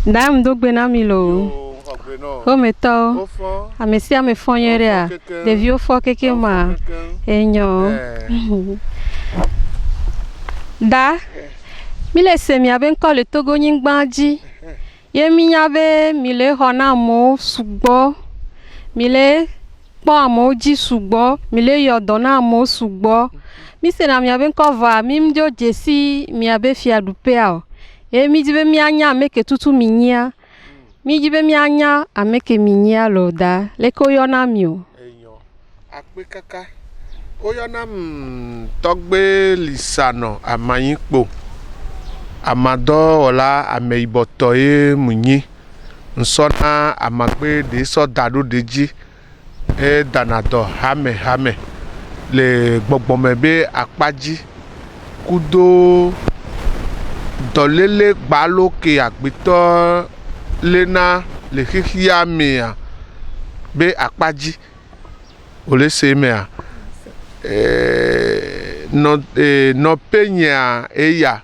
Da mdogbe na milo. O meto. Amesi ame fonyere a. Devi o fo keke ma. Enyo. Da. Mile se mi abe nko le Togo nyingbanji. Ye mi nyabe mile hona mo sugbo. Mile po amo ji sugbo. Mile yodona amo sugbo. Mi se na mi abe nko va mi mdio jesi mi abe fia dupe ao. E mi jibe mi anya ameke tutu minya. Mi jibe mi anya ameke minya lo da. Leko yona mi o. Enyo. Akpe kaka. Oyona togbe lisano amayikpo. Amado ola ameiboto e munyi. Nsona amagbe de so dado deji. E danado hame. Le gbogbomebe akpaji. Kudo dolele gbalo ke agbito lena le hihia mea be akpaji ole se mea no penya eya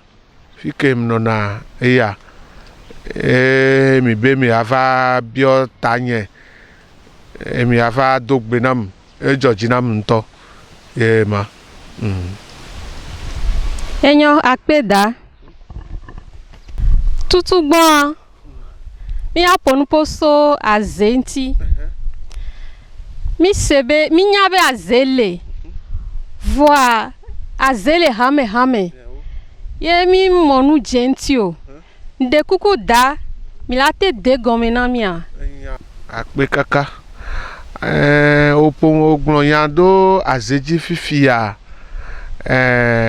fikem no na eya mi be mi ava bio tanye mi ava dogbenam ejojinam nto ma Enyo akpeda tutu gbon mi aponu poso azenti mi sebe mi nyabe azele voa azele hame ye mi monu genti o de kuku da mi late de gomena mia akpe kaka opon ogbon yando azeji fifia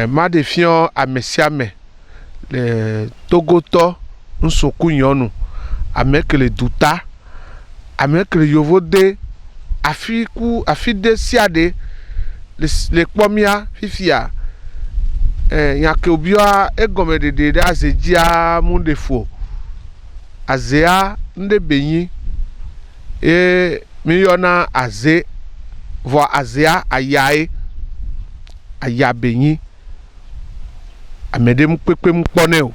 ma de fion amesiame le togoto nsoku nyonu amekele duta amekele yovode afide siade le kpomia fifia yake obia egomede de azejia mundefo azea nde benyi miyona aze vo azea aya benyi amede mpepe mkpone o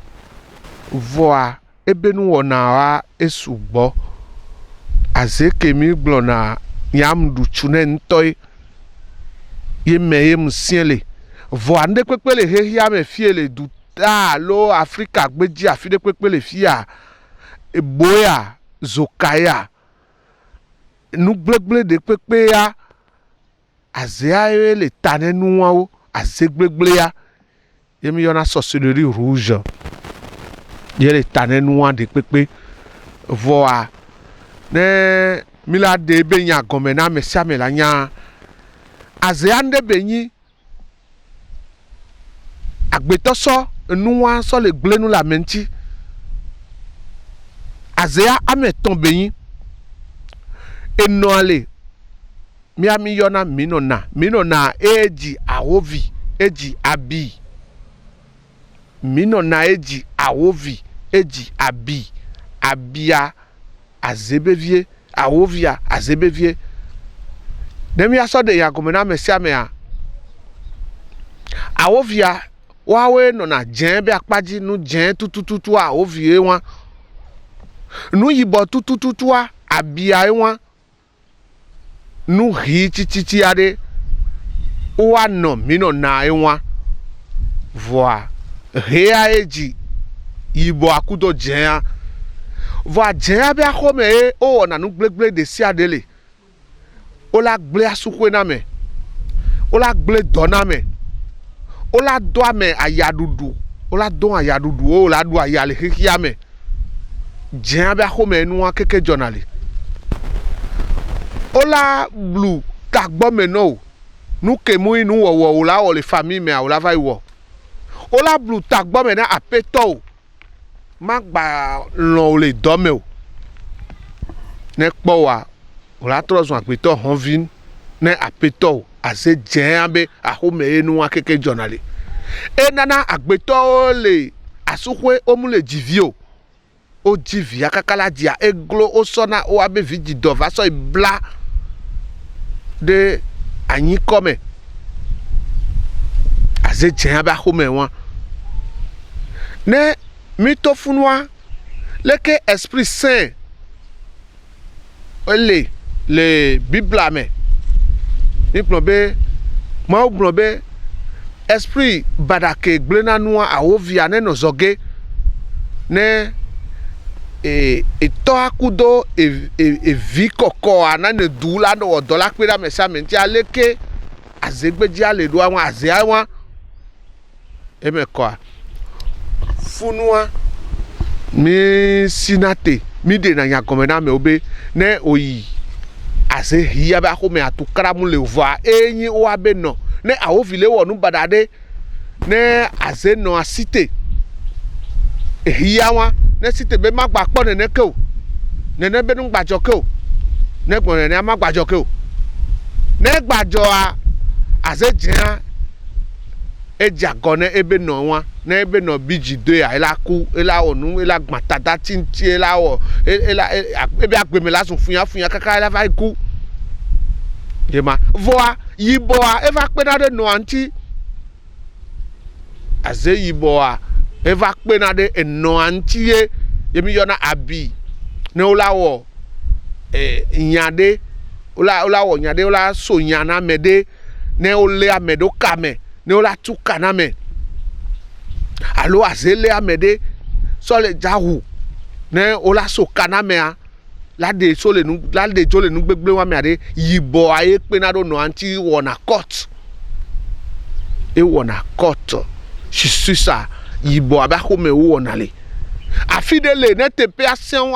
voa ebenu wona wa esugbo azeke mi glona yam du chune ntoy yem siele voa nde pepele hehia me fiele du ta lo Africa gbeji afide pepele fia eboya zokaya nu gblegble de pepe ya azea le tanenu wa o azegbegle ya yemi yona sorcellerie rouge yele tanenu wa de pepe voa ne mila de benya gomena mesia la nya azea nde benyi agbeto so nuwa so le gblenu la menti azea ameton benyi enoale mi yona minona eji awovi eji abi minona eji awovi eji abi abia azebevie awovia azebevie demi aso de yagomena mesia mea awovia wawe no na jen be akpaji nu jen tutututu awovie wa nu yibo tutututu abia wa nu hi chichichi ade wa no minona wa voa hea eji yibo akudo jen voa jen be akome o na nu gblegble de si adele o la gble asukwe na me o la gble dona me o la do ame ayadudu o la do ayadudu o la do ayale hihia me jen be akome nu wa keke journali o la blu tagbo me no nu kemu inu wo la o le famille me o la vai wo o la blu tagbo me na apeto ma gba lon o le do me o ne po wa o la trozun apeto honvin ne apeto ase jen abe ahome enu wa keke journali e nana agbeto le asukwe o mu le jivio o jivi akakala dia eglo o sona o abe vidi dova so ibla de anyi kome ase jen abe ahome wa ne mitofunwa leke esprit saint le bible me ni plombe ma plombe esprit badake gblena nua awovia ne no zoge ne to akudo vi koko ana ne dula no odola pera mesa menti aleke azegbeji ale do awon aze awon emeko funua mi sinate mi de na nyagomena me obe ne oyi aze hiya ba ko me atukara mu le voa enyi o abe no ne awovile wo nu badade ne aze no asite hiya wa ne site be magba po ne ke o ne be nu gbajo ke o ne gbon ne ma gbajo ke o ne gbajo a aze jian ejagone ebe no wa na ebe no biji do ya ela ku ela onu ela gbatada tinti ela o ela ebe agbeme lasun funya kaka ela fa ku yema voa yiboa eva pena de no anti aze yiboa eva pena de no anti ye yemi yona abi ne ola wo nyade ola wo nyade ola so nyana mede ne ole amedo kame ne ola tuka na me alo azele amede so le jahu ne ola so kana me a la de so le nu la de jo le nu gbegbe wa me ade yibo aye pe na do no anti wona court e wona court sisa yibo aba ko me wona le afidele ne tepe asen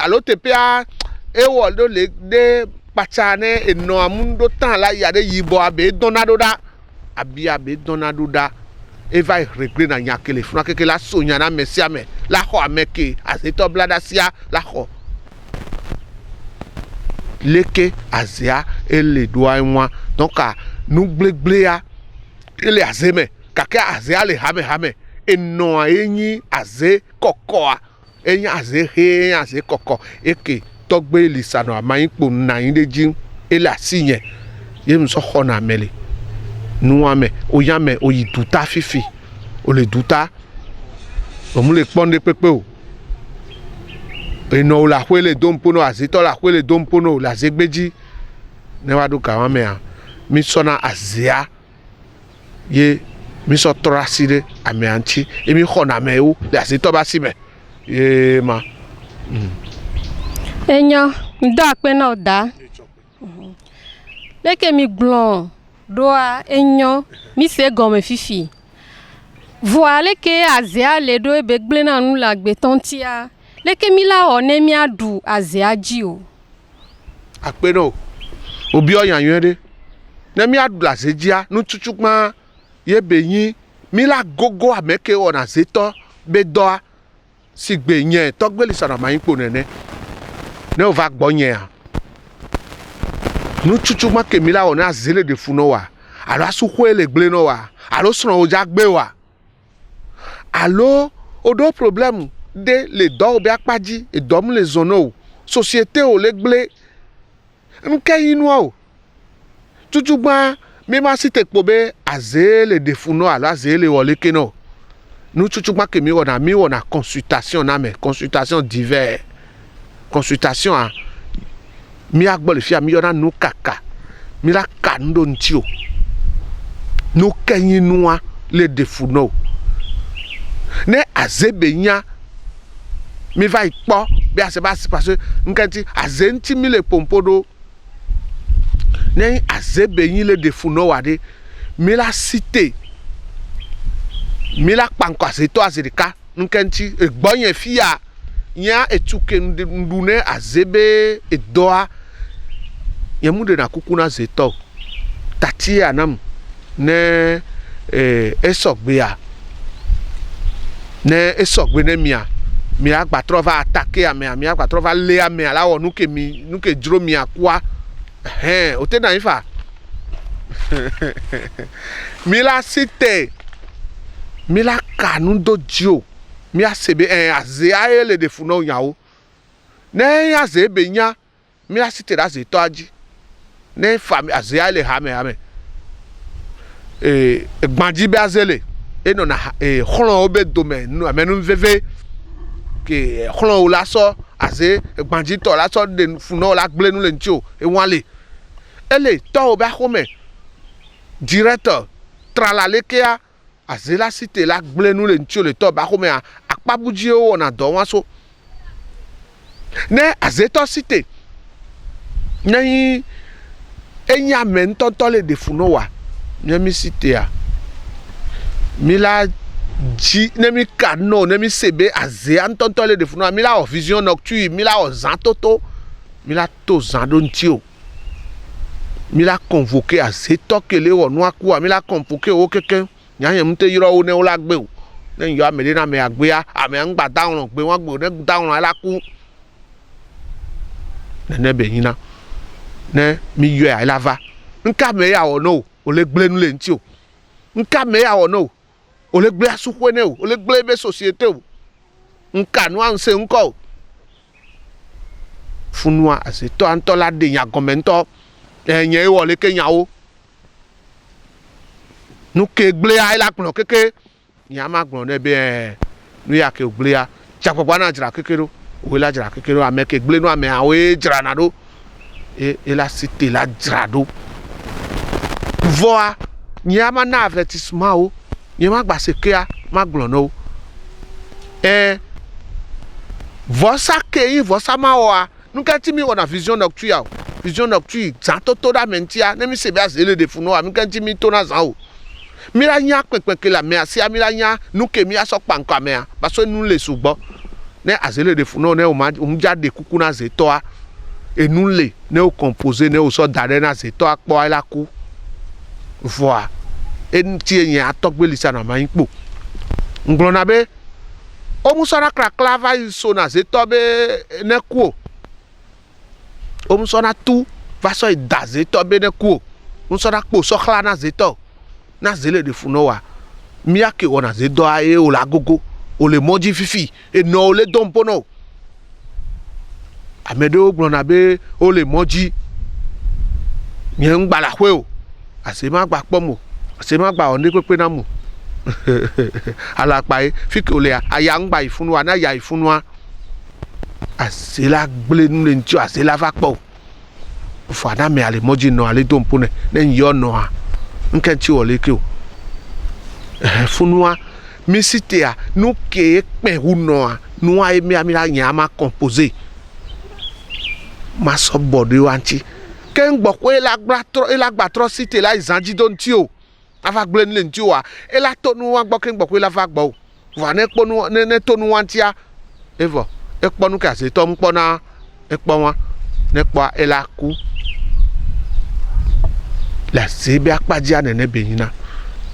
alo tepe a e wo do le de pachane eno amundo tan la ya de yibo abe donado da abia be donado da eva regret na nyakele funa keke la sonya na mesia me la ho ameke azeto blada sia la ho leke azia ele doa nwa donc a nu gblegble ya ele azeme kaka azia le hame eno enyi aze kokoa enyi aze he aze koko eke togbe lisano amayin po na yin deji ele asinye yem so khona mele nuame oyame oyiduta fifi o le duta o mu le ponde pepe o eno la hwele dompono azito la hwele dompono la zegbeji ne wadu ka wame a mi sona azia ye mi so traside ame anti e mi khona me o la azito ba sime ye ma enyo ndo ape na oda leke mi glon doa enyo mi se gome fifi voile ke azia le do ebe gble na nu la gbe tontia leke mi la one mi adu azia ji o ape no obi oyan yende ne mi adu la sejia nu chuchukma ye beyin mi la gogo ameke ona zeto be doa sigbe yen togbe lisana mayin po nene ne o va gbo yen a nu chuchukma ke mi la ona zele de funo wa alo asukwe le gble no wa alo sron o ja gbe wa alo odo problème de le do be apaji e do mu le zono société o le gble nke inu o chuchugba mi ma si te pobe azele de funo ala azele wole keno nu chuchugba ke mi wona consultation na me consultation divers consultation a mi agbo le fia mi yona nu kaka mi la kando ntio nu kenyinua le de funo ne azebe nya mi va ipo bi ase ba si parce nkanti azenti mi le pompodo ne azebe yin le de funo wade mi la cité mi la panko azeto azerika nkanti egboyen fia nya etuke ndune azebe edoa yemude na kukuna zeto tati anam ne esogbe a ne esogbe ne mi agba trova attaquer mi agba trova le a mi ala wo nuke jro mi akwa o te na ifa mi la cité mi la kanu dojo mi asebe aze ayele de funo yawo ne azebe nya mi la cité da zeto aji ne fami aze ayele hame gbanji be azele eno na khron obe domaine nu amenu veve ke xlɔ̃ la sɔ aze gbadzitɔ la sɔ de funɔ la gblẽ nu le ŋuti o ewa le ele tɔwo be axome directeur trala lekea aze la site la gblẽ nu le ŋuti o le tɔ be axomea akpabudziwo wɔna dɔ wa so ne azetɔ site ne yi enye ame ŋutɔtɔ le de funɔ wa ne mi sitea mi la dzi ne mi ka no ne mi se be azea ŋutɔtɔ le de funɔ mi la wɔ vision nocturne mi la wɔ zã toto mi la to zã ɖo ŋuti o mi la convoquer azetɔ ke le wɔ nua kua mi la convoquer wo keke nyanye mu te yɔrɔ wo ne wo la gbe o ne yɔ ame ɖe na ame agbea ame ŋgba da ŋlɔ gbe wa gbe o ne da ŋlɔ la ku nene be yina ne mi yɔe la va nka me ya wɔ no o le gblẽ nu le ŋuti o nka me ya wɔ no o le gblẽ asuƒoe ne o le gblẽ be société o nka nua ŋusẽ ŋkɔ o funua azetɔ ŋutɔ la de nyagɔme ŋutɔ nye wɔ le ke nyawo nu ke gblẽa la gblɔ keke nyama gblɔ ne be nu ya ke o gblẽa tsagbɔgba na dzra keke ɖo o la dzra keke ɖo ame ke gblẽ nu amea woe dzrana ɖo e la site la dzra ɖo vɔa nyama na avertissement o nyama gba sekea ma gblɔ no vɔsa ke yi vɔsa ma wɔa nuka ti mi wɔna vision nocturne o vision nocturne zã toto ɖe ame ŋutia ne mi se be aze le de funɔ wa nuka ti mi to na zã o mi la nya kpekpeke le amea sia mi la nya nu ke mi asɔ kpa ŋkɔ amea parce que nu le sugbɔ ne aze le de funɔ ne o ma dza de kuku na zetɔa enu le ne o compose ne o sɔ da ɖe na zetɔa kpɔ la ku voa eŋuti nye atɔgbe lisa na ma yi kpo ŋgblɔna be o musɔna kakla va yi so na zetɔ be ne ku o o musɔna tu va sɔ yi da zetɔ be ne ku o musɔna kpo sɔ xla na zetɔ na zele de funɔ wa mia ke wɔna zetɔa ye o la gogo o le mɔdzi fifi enɔ o le dɔn ƒo nɔ ame ɖewo gblɔna be o le mɔdzi nye ŋgba la ƒe o ase ma gba kpɔm o ase ma gba wɔ ne kpekpe na mo alakpa ye fi ke o le aya ŋgba yi funua na ya yi funua ase la gblẽ nu le ŋuti o ase la va kpɔ o fo ana me ale mɔdzi nɔ ale dɔn ƒo ne nyɔ nɔa nke ŋuti wɔ le ke o funua mi sitea nu ke kpɛ wu nɔa nua ye mi la nya ma compose ma sɔ bɔ ɖe wa ŋuti ke ŋgbɔ ko ela gba trɔ site la yi zã dzi do ŋuti o ava gblẽ nu le ŋuti oa ela to nu wa gbɔ ke ŋgbɔ ko ela va gbɔ o va ne kpɔ nu ne to nu wa ŋutia evɔ ekpɔ nu ke azetɔ ŋu kpɔna ekpɔ wa ne kpɔa ela ku le ase be akpadzia nene be yina